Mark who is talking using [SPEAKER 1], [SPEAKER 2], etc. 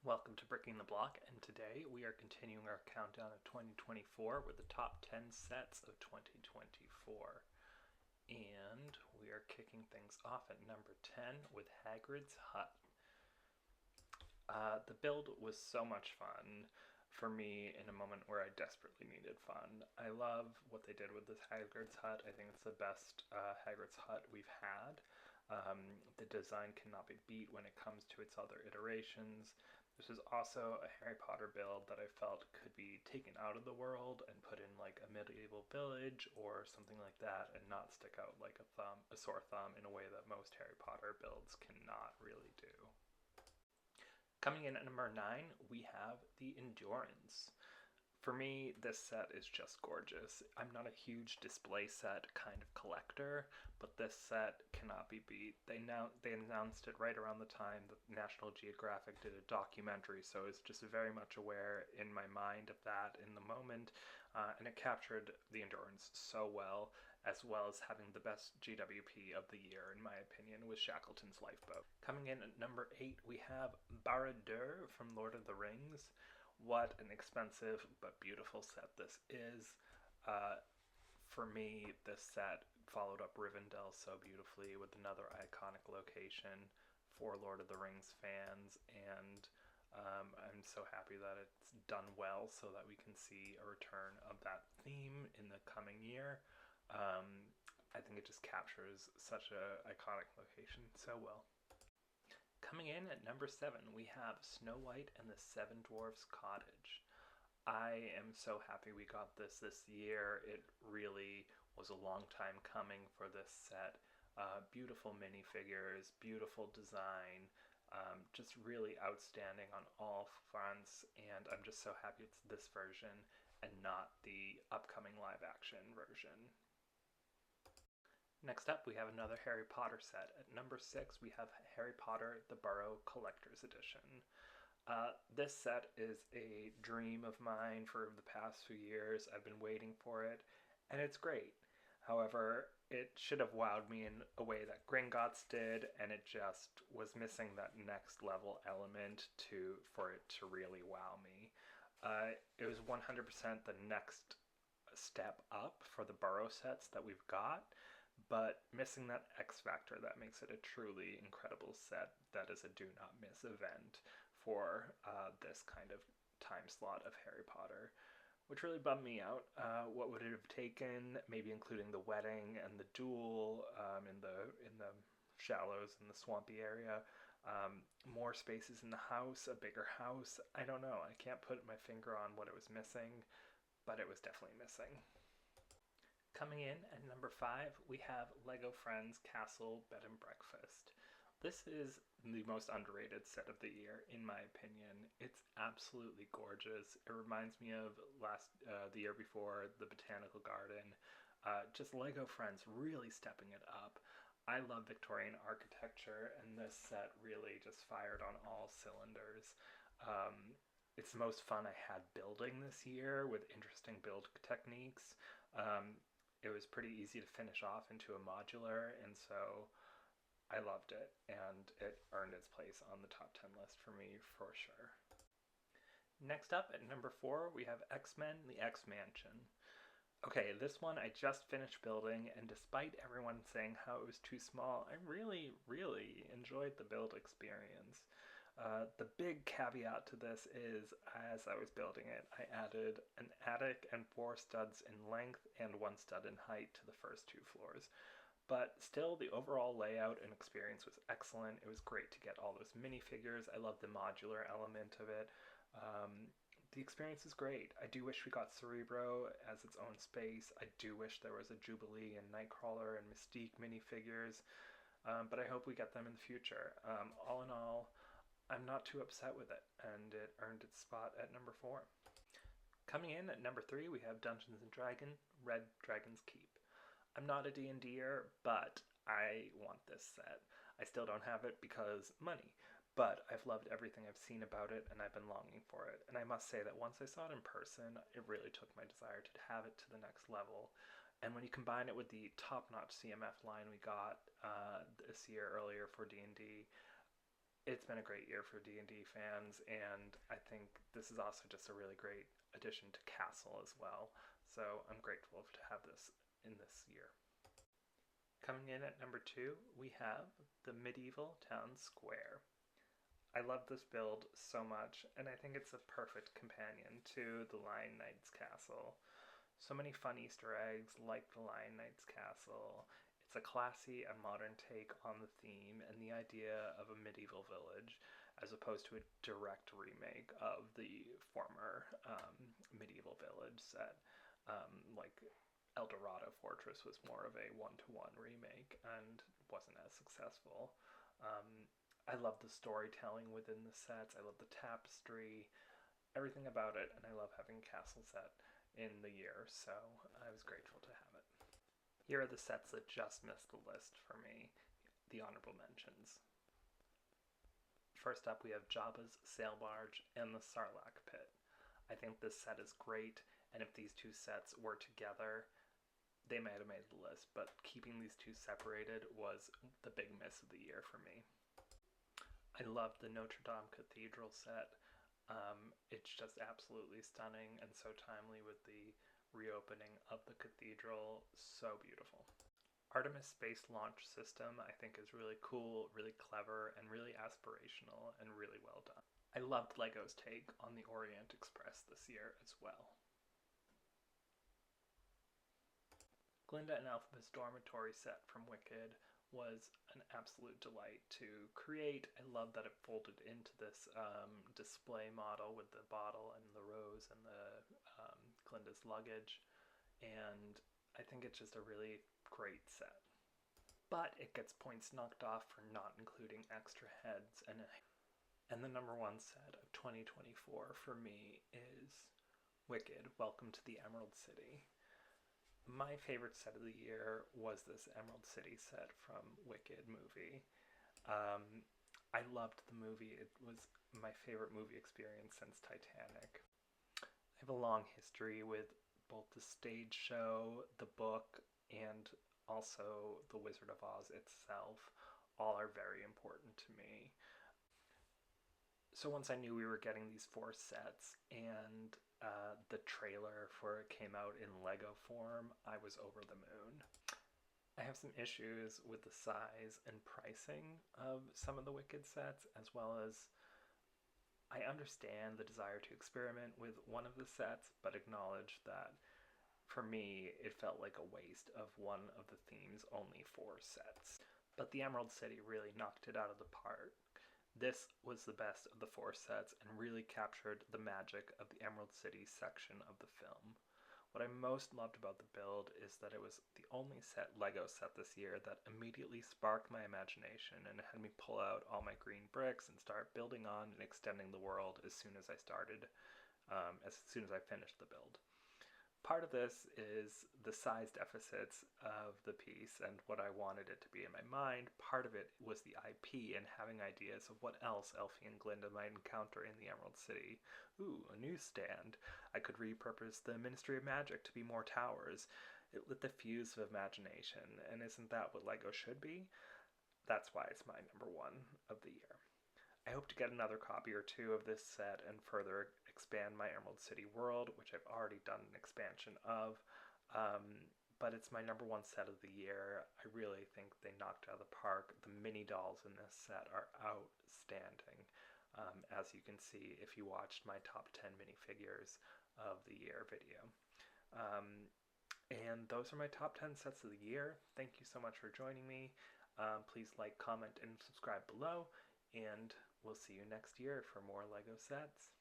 [SPEAKER 1] Welcome to Bricking the Block, and today we are continuing our countdown of 2024 with the top 10 sets of 2024. And we are kicking things off at number 10 with Hagrid's Hut. The build was so much fun for me in a moment where I desperately needed fun. I love what they did with this Hagrid's Hut. I think it's the best Hagrid's Hut we've had. The design cannot be beat when it comes to its other iterations. This is also a Harry Potter build that I felt could be taken out of the world and put in like a medieval village or something like that and not stick out like a sore thumb in a way that most Harry Potter builds cannot really do. Coming in at number 9, we have the Endurance. For me, this set is just gorgeous. I'm not a huge display set kind of collector, but this set cannot be beat. They announced it right around the time that National Geographic did a documentary, so it's just very much aware in my mind of that in the moment, and it captured the Endurance so well as having the best GWP of the year, in my opinion, with Shackleton's Lifeboat. Coming in at number 8, we have Barad-dûr from Lord of the Rings. What an expensive but beautiful set this is. For me, this set followed up Rivendell so beautifully with another iconic location for Lord of the Rings fans, and I'm so happy that it's done well so that we can see a return of that theme in the coming year. I think it just captures such an iconic location so well. Coming in at number 7, we have Snow White and the Seven Dwarfs Cottage. I am so happy we got this year. It really was a long time coming for this set. Beautiful minifigures, beautiful design, just really outstanding on all fronts, and I'm just so happy it's this version and not the upcoming live action version. Next up, we have another Harry Potter set. At number 6, we have Harry Potter The Burrow Collector's Edition. This set is a dream of mine for the past few years. I've been waiting for it, and it's great. However, it should have wowed me in a way that Gringotts did, and it just was missing that next level element for it to really wow me. It was 100% the next step up for the Burrow sets that we've got, but missing that X factor that makes it a truly incredible set that is a do not miss event for this kind of time slot of Harry Potter, which really bummed me out. What would it have taken? Maybe including the wedding and the duel in the shallows in the swampy area. More spaces in the house, a bigger house. I don't know. I can't put my finger on what it was missing, but it was definitely missing. Coming in at number 5, we have LEGO Friends Castle Bed and Breakfast. This is the most underrated set of the year, in my opinion. It's absolutely gorgeous. It reminds me of the year before, the Botanical Garden. Just LEGO Friends really stepping it up. I love Victorian architecture, and this set really just fired on all cylinders. It's the most fun I had building this year with interesting build techniques. It was pretty easy to finish off into a modular, and so I loved it, and it earned its place on the top 10 list for me for sure. Next up at number 4, we have X-Men The X-Mansion. Okay, this one I just finished building, and despite everyone saying how it was too small, I really, really enjoyed the build experience. The big caveat to this is, as I was building it, I added an attic and 4 studs in length and 1 stud in height to the first 2 floors. But still, the overall layout and experience was excellent. It was great to get all those minifigures. I love the modular element of it. The experience is great. I do wish we got Cerebro as its own space. I do wish there was a Jubilee and Nightcrawler and Mystique minifigures, but I hope we get them in the future. All in all, I'm not too upset with it, and it earned its spot at number 4. Coming in at number 3, we have Dungeons & Dragons Red Dragon's Keep. I'm not a D&Der, but I want this set. I still don't have it because money, but I've loved everything I've seen about it, and I've been longing for it. And I must say that once I saw it in person, it really took my desire to have it to the next level. And when you combine it with the top-notch CMF line we got this year earlier for D&D, it's been a great year for D&D fans, and I think this is also just a really great addition to Castle as well. So I'm grateful to have this in this year. Coming in at number 2, we have the Midieval Town Square. I love this build so much, and I think it's a perfect companion to the Lion Knight's Castle. So many fun Easter eggs like the Lion Knight's Castle. It's a classy and modern take on the theme and the idea of a medieval village, as opposed to a direct remake of the former medieval village set. Like El Dorado Fortress was more of a one-to-one remake and wasn't as successful. I love the storytelling within the sets. I love the tapestry, everything about it, and I love having Castle set in the year, so I was grateful to have it. Here are the sets that just missed the list for me, the honorable mentions. First up, we have Jabba's sail barge and the Sarlacc pit. I think this set is great, and if these two sets were together, they might have made the list, but keeping these two separated was the big miss of the year for me. I love the Notre Dame Cathedral set. It's just absolutely stunning and so timely with the reopening of the cathedral. So beautiful. Artemis Space Launch System I think is really cool, really clever, and really aspirational, and really well done. I loved LEGO's take on the Orient Express this year as well. Glinda and Elphabet's dormitory set from Wicked was an absolute delight to create. I love that it folded into this display model with the bottle and the rose and the Glinda's luggage, and I think it's just a really great set. But it gets points knocked off for not including extra heads, and the number 1 set of 2024 for me is Wicked, Welcome to the Emerald City. My favorite set of the year was this Emerald City set from Wicked movie. I loved the movie. It was my favorite movie experience since Titanic. I have a long history with both the stage show, the book, and also The Wizard of Oz itself. All are very important to me. So once I knew we were getting these 4 sets and the trailer for it came out in Lego form, I was over the moon. I have some issues with the size and pricing of some of the Wicked sets, as well as I understand the desire to experiment with one of the sets, but acknowledge that for me it felt like a waste of one of the theme's only 4 sets. But the Emerald City really knocked it out of the park. This was the best of the 4 sets and really captured the magic of the Emerald City section of the film. What I most loved about the build is that it was the only LEGO set this year that immediately sparked my imagination and had me pull out all my green bricks and start building on and extending the world as soon as I finished the build. Part of this is the size deficits of the piece and what I wanted it to be in my mind. Part of it was the IP and having ideas of what else Elfie and Glinda might encounter in the Emerald City. Ooh, a newsstand. I could repurpose the Ministry of Magic to be more towers. It lit the fuse of imagination, and isn't that what LEGO should be? That's why it's my number 1 of the year. I hope to get another copy or 2 of this set and further expand my Emerald City world, which I've already done an expansion of, but it's my number 1 set of the year. I really think they knocked it out of the park. The mini dolls in this set are outstanding, as you can see if you watched my top 10 minifigures of the year video. And those are my top 10 sets of the year. Thank you so much for joining me. Please like, comment, and subscribe below, and we'll see you next year for more LEGO sets.